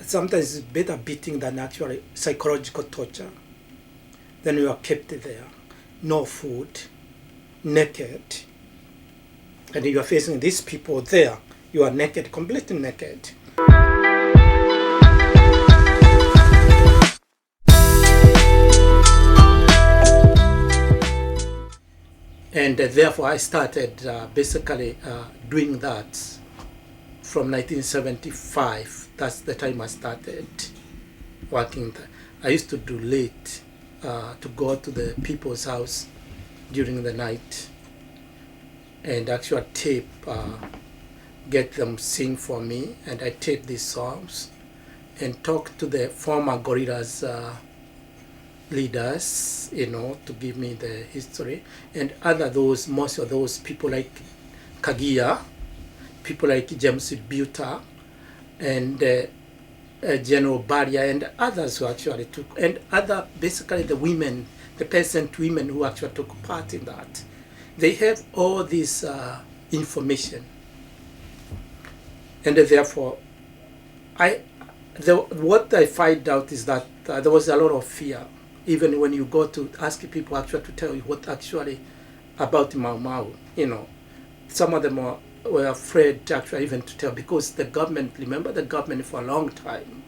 sometimes it's better beating than actually psychological torture. Then you are kept there, no food, naked, and you are facing these people there. You are naked, completely naked. And therefore I started basically doing that from 1975. That's the time I started working. I used to do late to go to the people's house during the night and actually tape, get them sing for me, and I tape these songs and talk to the former guerrillas leaders, to give me the history, and most of those people like Kagia, people like James Buter, and General Barrier, and others who actually took, and basically the women, the peasant women who actually took part in that. They have all this information, and therefore, what I find out is that there was a lot of fear. Even when you go to ask people actually to tell you what actually about Mau Mau, some of them were afraid to actually even to tell, because the government, remember the government for a long time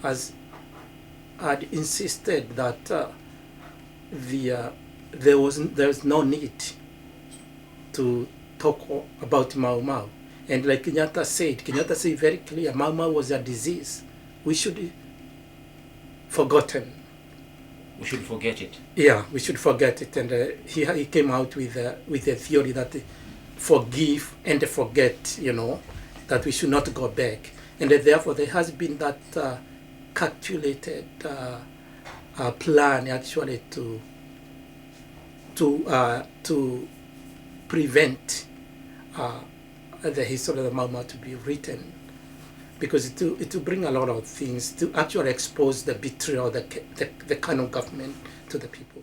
had insisted that there's no need to talk about Mau Mau. And like Kinyatti said very clear, Mau Mau was a disease. We should forgotten. We should forget it. Yeah, we should forget it. And he came out with a theory that forgive and forget, that we should not go back. And therefore there has been that calculated plan actually to prevent the history of the Mau Mau to be written, because it will bring a lot of things to actually expose the betrayal of the kind of government to the people.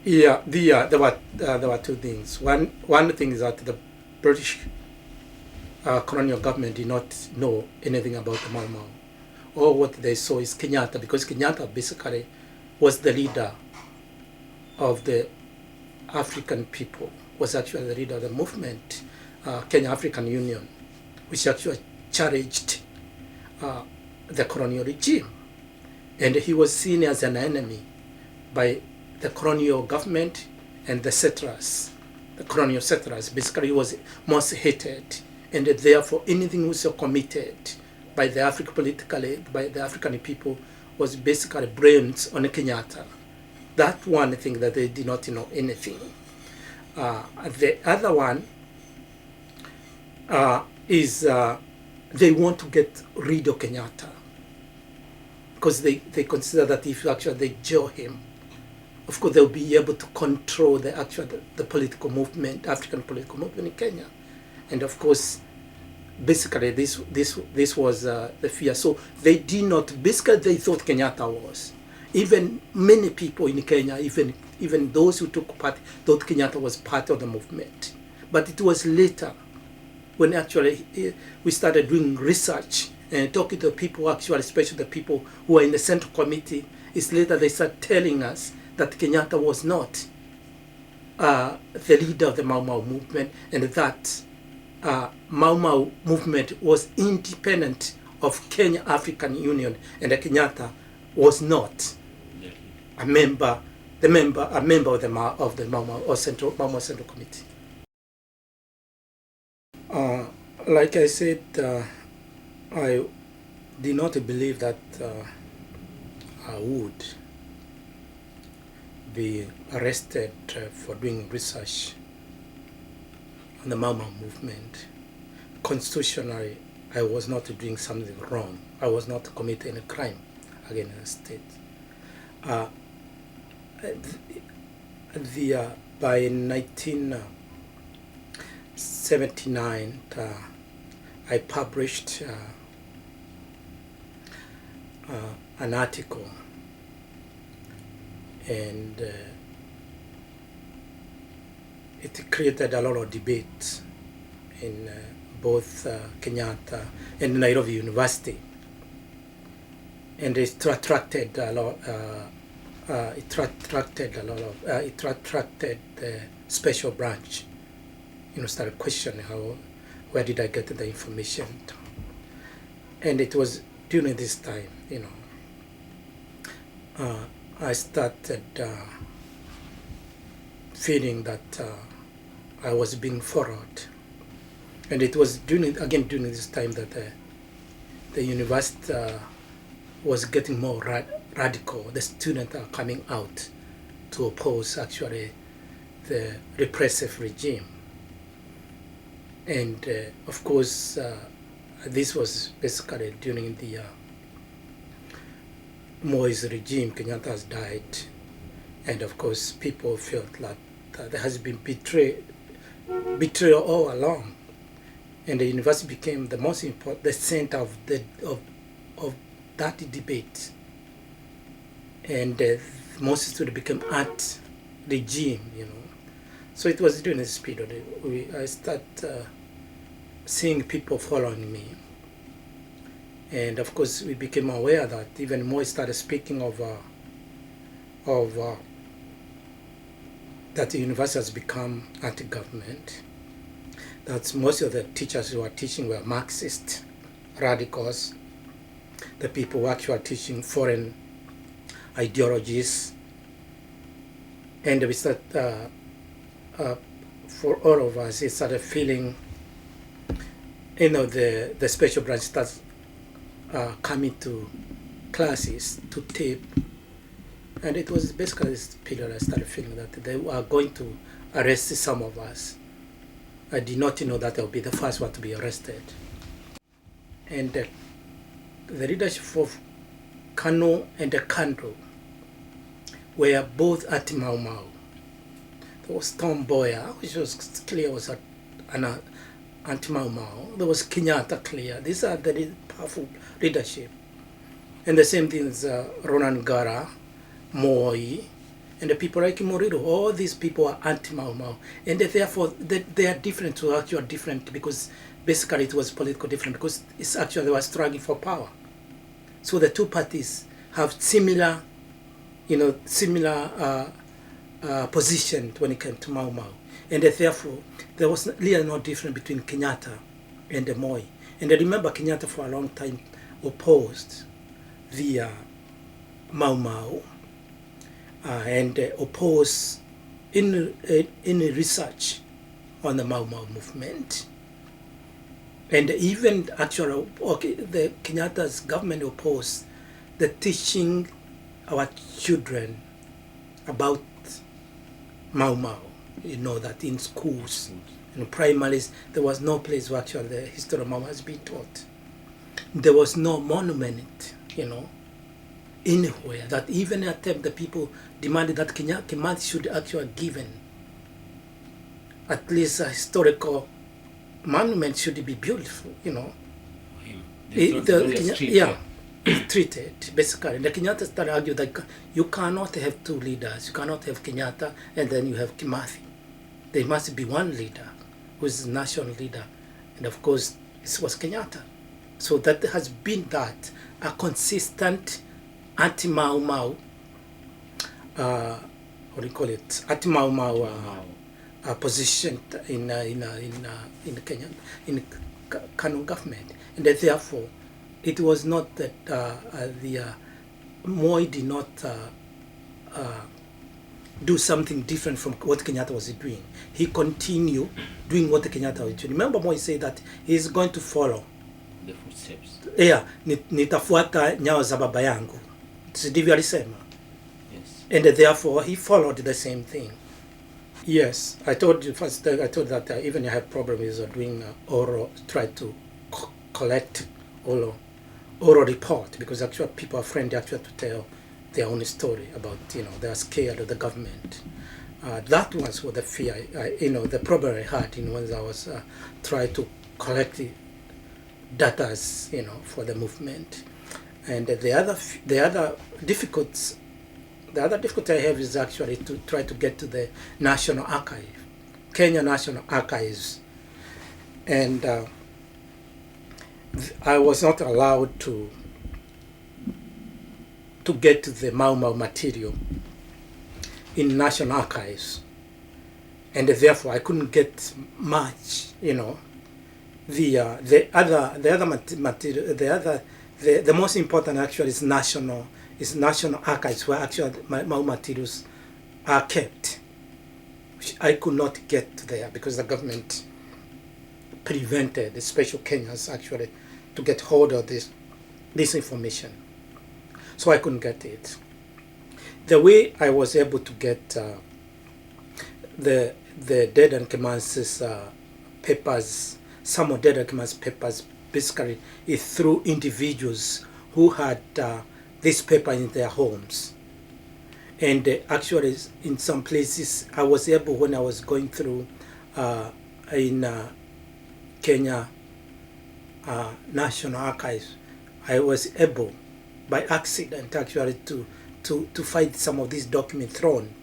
Yeah, there were two things. One thing is that the British colonial government did not know anything about the Mau Mau. All what they saw is Kinyatti, because Kinyatti basically was the leader of the African people, was actually the leader of the movement, Kenya African Union, which actually challenged the colonial regime. And he was seen as an enemy by the colonial government and the settlers. The colonial settlers, basically he was most hated, and therefore anything was committed by the African people was basically blamed on Kenyatta. That one thing that they did not know anything. The other one is they want to get rid of Kenyatta, because they consider that if actually they jail him, of course they'll be able to control the political movement, African political movement in Kenya. And of course, basically this was the fear. So they did not, basically they thought Kenyatta was. Even many people in Kenya, even those who took part, thought Kenyatta was part of the movement. But it was later, when actually we started doing research and talking to people, actually, especially the people who are in the Central Committee, it's later they started telling us that Kenyatta was not the leader of the Mau Mau movement, and that Mau Mau movement was independent of Kenya African Union, and Kenyatta was not a member of the Mau Mau or Mau Mau Central Committee. Like I said, I did not believe that I would be arrested for doing research on the Mau Mau movement. Constitutionally, I was not doing something wrong. I was not committing a crime against the state. By 1979, I published an article, and it created a lot of debate in both Kenyatta and Nairobi University, and it attracted a lot. It attracted the special branch. Started questioning where did I get the information, and it was during this time, I started feeling that I was being followed. And it was during this time that the university was getting more radical. The students are coming out to oppose actually the repressive regime. And of course, this was basically during the Moi's regime. Kenyatta has died, and of course people felt that there has been betrayal all along. And the university became the most important, the center of that debate. And most students became anti-regime, So it was during this period I started seeing people following me. And of course we became aware that even more started speaking of that the university has become anti-government. That most of the teachers who were teaching were Marxist radicals. The people who actually teaching foreign ideologies. And we started, for all of us, it started feeling, the special branch starts coming to classes to tape. And it was basically this period I started feeling that they were going to arrest some of us. I did not know that I would be the first one to be arrested. And the leadership of Kano and the Kandro were both anti-Mau Mau. There was Tom Mboya, which was clear was an anti-Mau Mau. There was Kinyatti clear. These are the powerful leadership. And the same thing is Ronan Gara, Moi, and the people like Morido. All these people are anti-Mau Mau. And therefore, they are different, so actually different because basically it was political different because it's actually they were struggling for power. So the two parties have similar position when it came to Mau Mau. And therefore, there was really no difference between Kenyatta and the Moi. And I remember Kenyatta for a long time opposed the Mau Mau and opposed any research on the Mau Mau movement. And even actually, the Kenyatta's government opposed the teaching our children about Mau Mau. That in schools, in primaries, there was no place where actually the history of Mau Mau has been taught. There was no monument, anywhere. That even attempt the people demanded that Kinyatti should actually given at least a historical monument should be beautiful, treated basically. The Kenyatta started arguing that you cannot have two leaders. You cannot have Kenyatta and then you have Kimathi. There must be one leader who is the national leader, and of course it was Kenyatta. So that has been a consistent anti-Mau Mau, anti-Mau Mau position in Kenya, in Kano government, and therefore it was not that the Moi did not do something different from what Kenyatta was doing. He continued doing what Kenyatta was doing. Remember, Moi said that he's going to follow the footsteps. Yeah, nitafuata nyayo za baba yangu. Ndivyo alisema. Yes. And therefore he followed the same thing. Yes, I told you first. I told that even I had problems doing oral, try to collect oral report because actually people are friendly actually to tell their own story about they are scared of the government. That was what the fear, the problem I had when I was trying to collect data, for the movement. And the other difficulty I have is actually to try to get to the National Archive Kenya National Archives, and I was not allowed to get the Mau Mau material in National Archives, and therefore I couldn't get much. The most important actually is National Archives, where actually Mau materials are kept, which I could not get there because the government prevented the special Kenyans actually to get hold of this information. So I couldn't get it. The way I was able to get the Dead and Kimansi's papers, some of Dead and Kimansi's papers, basically is through individuals who had this paper in their homes. And actually, in some places, I was able, when I was going through in Kenya National Archives, I was able, by accident, actually, to find some of these documents thrown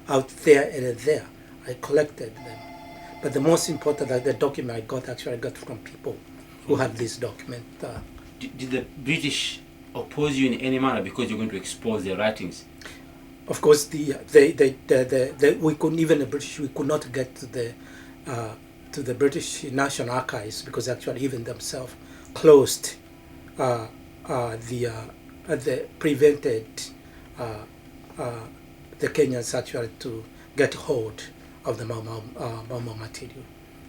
out there and there. I collected them. But the most important, the document I got from people who had this document. Did the British oppose you in any manner because you're going to expose their writings? Of course, we couldn't, even the British, we could not get to the British National Archives because actually even themselves closed prevented the Kenyans actually to get hold of the Mau Mau material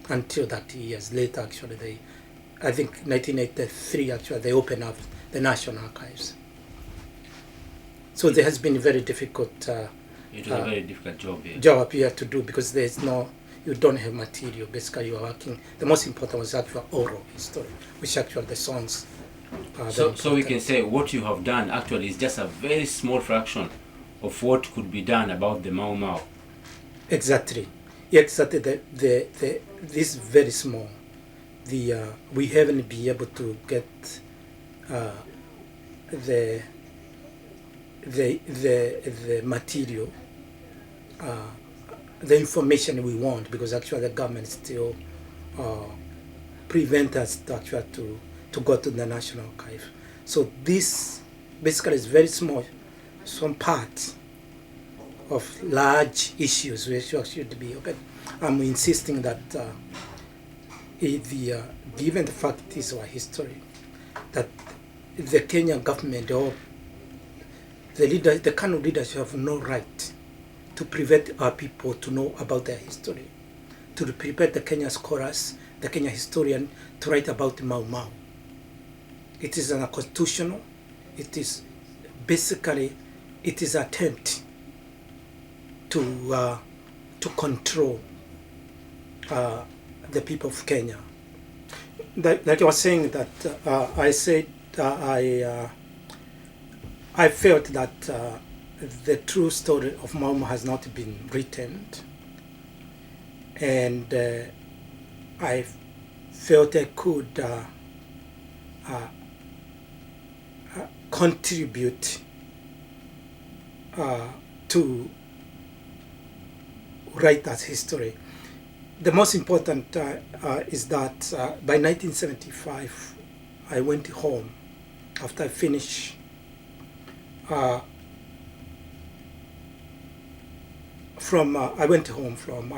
until 30 years later. Actually, I think 1983 actually they opened up the National Archives. So there has been a very difficult it was a very difficult job here to do because you don't have material. Basically, you are working. The most important was actually oral history, which actually the songs. So we can say what you have done actually is just a very small fraction of what could be done about the Mau Mau. Exactly. Exactly. This is very small. We haven't been able to get the material, the information we want, because actually the government still prevent us to go to the National Archive. So this basically is very small, some part of large issues which should be open. I'm insisting that given the fact it is our history, that the Kenyan government or the kind of leaders have no right to prevent our people to know about their history, to prevent the Kenyan scholars, the Kenyan historian to write about Mau Mau. It is unconstitutional. It is basically an attempt to control the people of Kenya. Like I was saying that I said I felt that the true story of Mau Mau has not been written, and I felt I could contribute to write that history. The most important is that by 1975, I went home after I finished I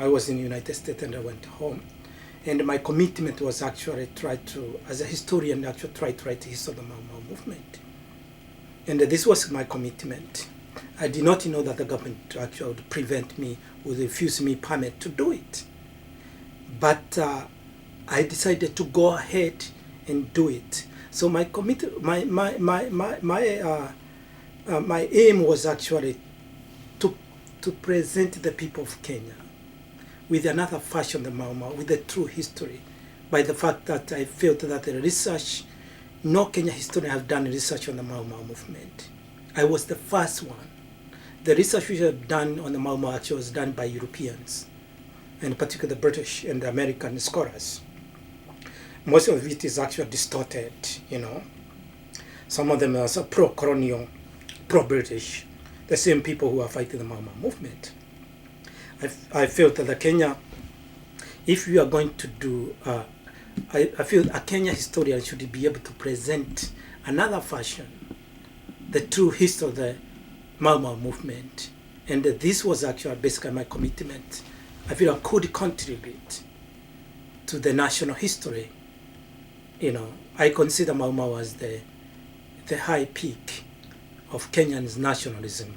was in the United States and I went home. And my commitment was actually as a historian, try to write the history of the Mau Mau movement. And this was my commitment. I did not know that the government actually would prevent me, would refuse me permit to do it. But I decided to go ahead and do it. So my aim was actually to present the people of Kenya with another fashion, the Mau Mau, with the true history, by the fact that I felt that the research, no Kenyan historian have done research on the Mau Mau movement. I was the first one. The research we have done on the Mau Mau actually was done by Europeans, and particularly the British and the American scholars. Most of it is actually distorted, Some of them are so pro-colonial, pro-British, the same people who are fighting the Mau Mau movement. I felt that the Kenya if we are going to do, I feel a Kenya historian should be able to present another version, the true history of the Mau Mau movement. And this was actually basically my commitment. I feel I could contribute to the national history. You know, I consider Mau Mau as the high peak of Kenyan's nationalism.